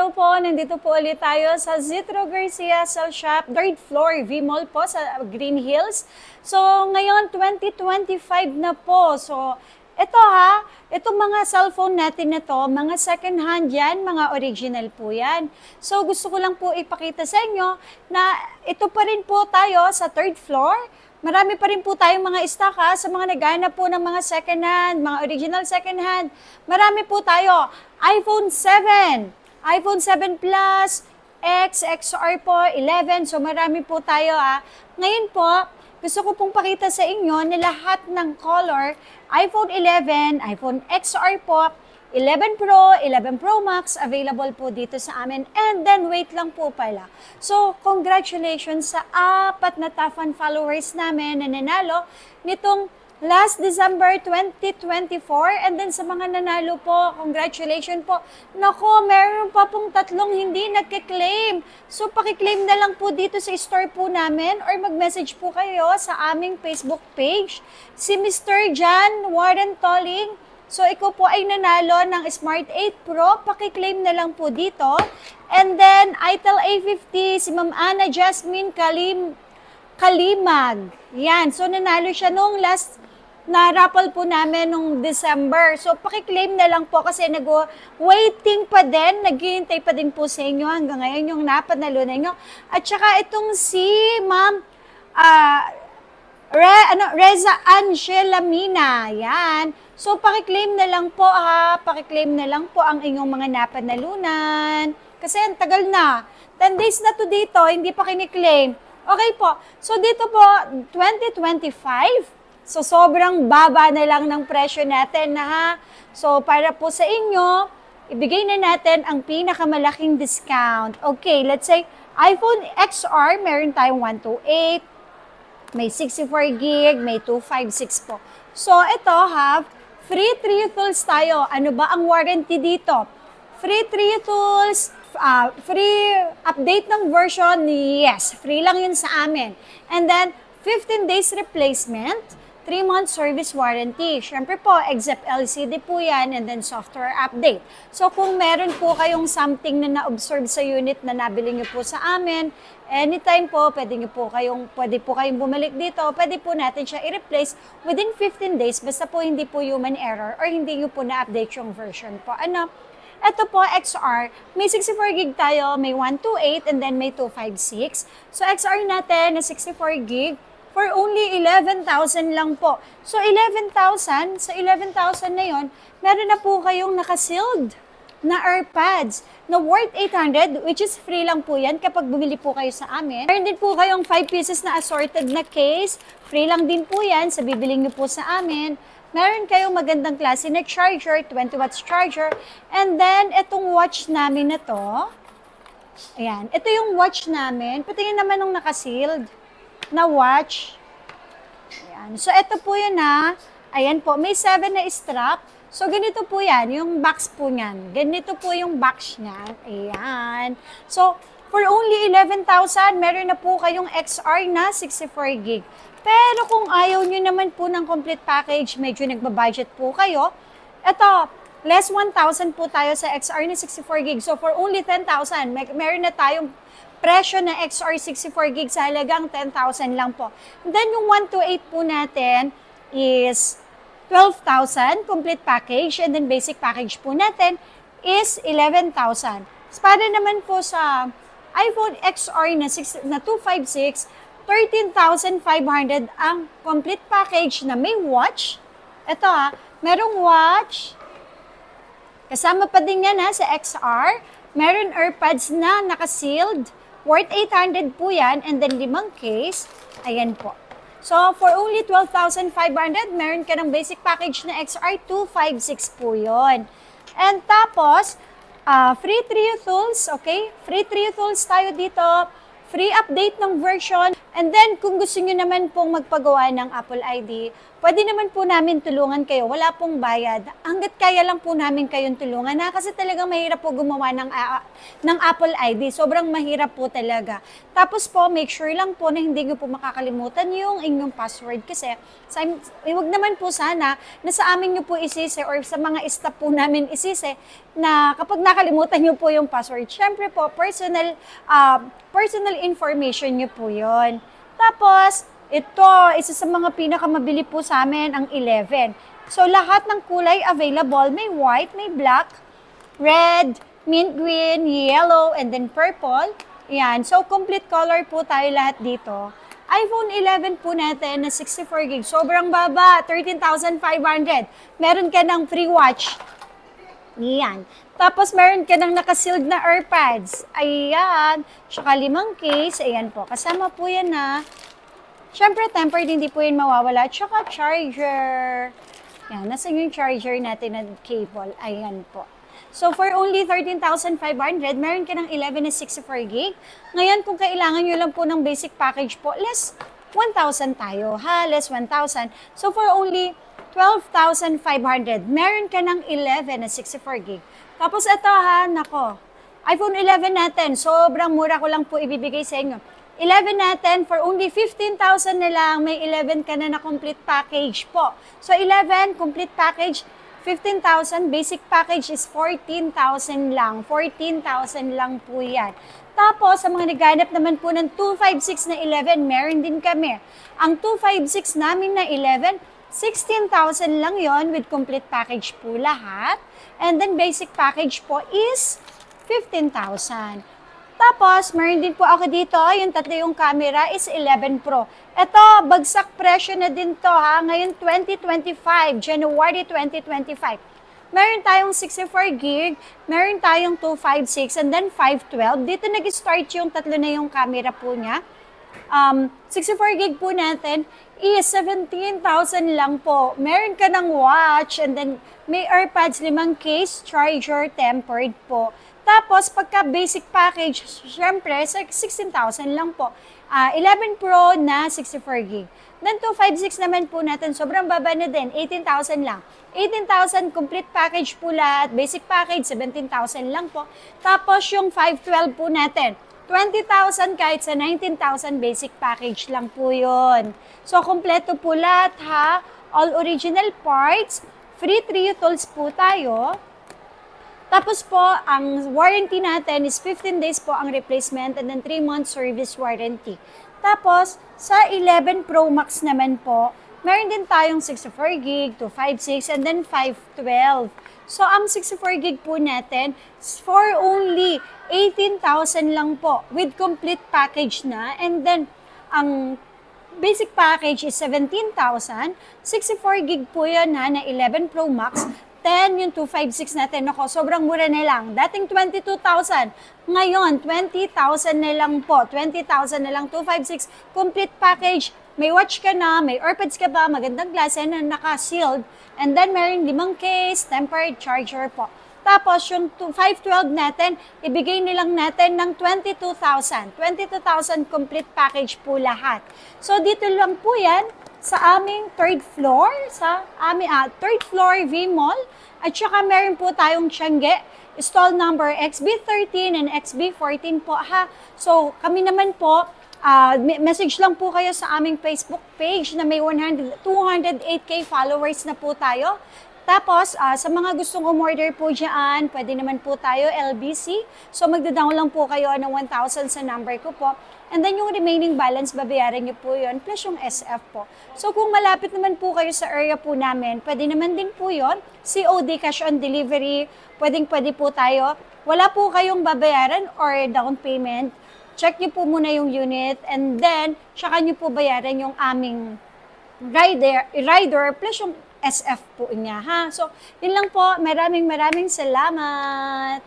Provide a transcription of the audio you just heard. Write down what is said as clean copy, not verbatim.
araw po, nandito po ulit tayo sa Zitro Garcia Cell Shop, 3rd floor, V-Mall po sa Green Hills. So, ngayon 2025 na po. So, itong mga cellphone natin na to, mga second hand yan, mga original po yan. So, gusto ko lang po ipakita sa inyo na ito pa rin po tayo sa 3rd floor. Marami pa rin po tayong mga stock sa mga naghahanap po ng mga second hand, mga original second hand. Marami po tayo. iPhone 7, iPhone 7 Plus, X, XR po, 11. So marami po tayo Ngayon po, gusto ko pong pakita sa inyo na lahat ng color, iPhone 11, iPhone XR po, 11 Pro, 11 Pro Max, available po dito sa amin. And then, wait lang po pala. So, congratulations sa 4 na top fan followers namin na nanalo nitong last December 2024. And then, sa mga nanalo po, congratulations po. Nako, meron pa pong 3 hindi nagkiklaim. So, pakiklaim na lang po dito sa store po namin or mag-message po kayo sa aming Facebook page. Si Mr. John Warren Tolling. So, ikaw po ay nanalo ng Smart 8 Pro. Pakiklaim na lang po dito. And then, Itel A50, si Ma'am Ana Jasmine Kalimag. Yan. So, nanalo siya nung last na raffle po namin nung December. So, pakiklaim na lang po kasi waiting pa din. Naghihintay pa din po sa inyo hanggang ngayon yung napanalo na inyo. At saka itong si Ma'am Reza Angela Mina. Yan. So, pakiklaim na lang po pakiklaim na lang po ang inyong mga napanalunan. Kasi ang tagal na. 10 days na to dito, hindi pa kiniklaim. Okay po. So, dito po, 2025. So, sobrang baba na lang ng presyo natin So, para po sa inyo, ibigay na natin ang pinakamalaking discount. Okay, let's say, iPhone XR, meron tayong 128. May 64 gig, may 256 po. So, ito free 3 tools tayo. Ano ba ang warranty dito? Free 3 tools, free update ng version, yes, free lang yun sa amin. And then, 15 days replacement, 3-month service warranty. Siyempre po, except LCD po yan, and then software update. So, kung meron po kayong something na na-observe sa unit na nabili nyo po sa amin, anytime po, pwede po kayong bumalik dito, pwede po natin siya i-replace within 15 days, basta po hindi po human error or hindi nyo po na-update yung version po. Ito po, XR, may 64 gig tayo, may 128, and then may 256. So, XR natin na 64 gig, for only 11,000 lang po. So, 11,000, sa 11,000 na yon, meron na po kayong naka-sealed na AirPods na worth 800, which is free lang po yan kapag bumili po kayo sa amin. Meron din po kayong 5 pieces na assorted na case. Free lang din po yan sa bibiling nyo po sa amin. Meron kayong magandang klase na charger, 20 watts charger. And then, itong watch namin na to. Ayan, ito yung watch namin. Patingin naman nung naka-sealed na watch. Ayan. So, ito po yun Ayan po, may 7 na strap. So, ganito po yan, yung box po niyan. Ganito po yung box niyan. Ayan. So, for only 11,000, meron na po kayong XR na 64 gig. Pero kung ayaw nyo naman po ng complete package, medyo nagbabudget po kayo, ito, less 1,000 po tayo sa XR na 64 gig. So, for only 10,000, meron na tayong presyo na XR 64 gig sa halagang 10,000 lang po. Then, yung 128 po natin is 12,000 complete package, and then basic package po natin is 11,000. Para naman po sa iPhone XR na 256, 13,500 ang complete package na may watch. Ito merong watch. Kasama pa din yan sa XR. Meron AirPods na naka-sealed. Worth 800 po yan, and then 5 case. Ayan po. So, for only 12,500, meron ka ng basic package na XR 256 po yun. And tapos, free 3 tools, okay? Free 3 tools tayo dito. Free update ng version. And then, kung gusto nyo naman pong magpagawa ng Apple ID, pwede naman po namin tulungan kayo. Wala pong bayad. Hanggat kaya lang po namin kayong tulungan. Kasi talagang mahirap po gumawa ng Apple ID. Sobrang mahirap po talaga. Tapos po, make sure lang po na hindi nyo po makakalimutan yung inyong password. Kasi, huwag naman po sana na sa amin nyo po isisi or sa mga staff po namin isisi na kapag nakalimutan nyo po yung password, syempre po, personal information nyo po yun. Tapos, ito, isa sa mga pinakamabili po sa amin, ang 11. So, lahat ng kulay available, may white, may black, red, mint green, yellow, and then purple. Yan. So, complete color po tayo lahat dito. iPhone 11 po natin na 64 gig. Sobrang baba, 13,500. Meron ka ng free watch. Yan. Tapos, meron ka ng nakasealed na AirPods. Ayan. Tsaka 5 case. Ayan po. Kasama po yan na. Siyempre, tempered, hindi po yun mawawala. Tsaka charger. Yan. Nasa yung charger natin na cable. Ayan po. So, for only 13,500, meron ka ng 11 na 64 gig. Ngayon, kung kailangan nyo lang po ng basic package po, less 1,000 tayo. Less 1,000. So, for only 12,500, meron ka ng 11 na 64 gig. Tapos ito nako, iPhone 11 natin, sobrang mura ko lang po ibibigay sa inyo. 11 natin, for only 15,000 na lang, may 11 ka na complete package po. So 11, complete package, 15,000, basic package is 14,000 lang. 14,000 lang po yan. Tapos, sa mga naghanap naman po ng 256 na 11, meron din kami. Ang 256 namin na 11, 16,000 lang yon with complete package po lahat. And then basic package po is 15,000. Tapos, meron din po ako dito, yung tatlo yung camera is 11 Pro. Ito, bagsak presyo na din to ngayon 2025, January 2025. Meron tayong 64 gig, meron tayong 256, and then 512. Dito nag-start yung tatlo na yung camera po niya. 64 gig po natin is 17,000 lang po. Meron ka ng watch and then may AirPods 5 case, charger, tempered po. Tapos pagka basic package, syempre 16,000 lang po. 11 Pro na 64 gig. Then 256 naman po natin, sobrang baba na din, 18,000 lang. 18,000 complete package po lahat, basic package 17,000 lang po. Tapos yung 512 po natin, 20,000 kahit sa 19,000 basic package lang po yun. So, kompleto po lahat all original parts, free 3 tools po tayo. Tapos po, ang warranty natin is 15 days po ang replacement and then 3 months service warranty. Tapos, sa 11 Pro Max naman po, meron din tayong 64 gig, 256, and then 512. So, ang 64 gig po natin for only 18,000 lang po with complete package na. And then, ang basic package is 17,000. 64 gig po yun na 11 Pro Max. 10 yung 256 natin. Ako, sobrang mura na lang. Dating 22,000. Ngayon, 20,000 na lang po. 20,000 na lang, 256. Complete package. May watch ka na, may AirPods ka ba, magandang klase na naka-sealed. And then, meron 5 case, tempered charger po. Tapos, yung 512 natin, ibigay nilang natin ng 22,000. 22,000 complete package po lahat. So, dito lang po yan sa aming third floor V Mall. At saka meron po tayong Tiangge, stall number XB13 and XB14 po So, kami naman po, message lang po kayo sa aming Facebook page na may 208k followers na po tayo. Tapos, sa mga gustong umorder po dyan, pwede naman po tayo LBC. So, magda-down lang po kayo ng 1,000 sa number ko po. And then, yung remaining balance, babayaran nyo po yun, plus yung SF po. So, kung malapit naman po kayo sa area po namin, pwede naman din po yun. COD, cash on delivery, pwede po tayo. Wala po kayong babayaran or down payment. Check nyo po muna yung unit and then, tsaka nyo po bayaran yung aming rider plus yung SF po niya So, yun lang po. Maraming salamat.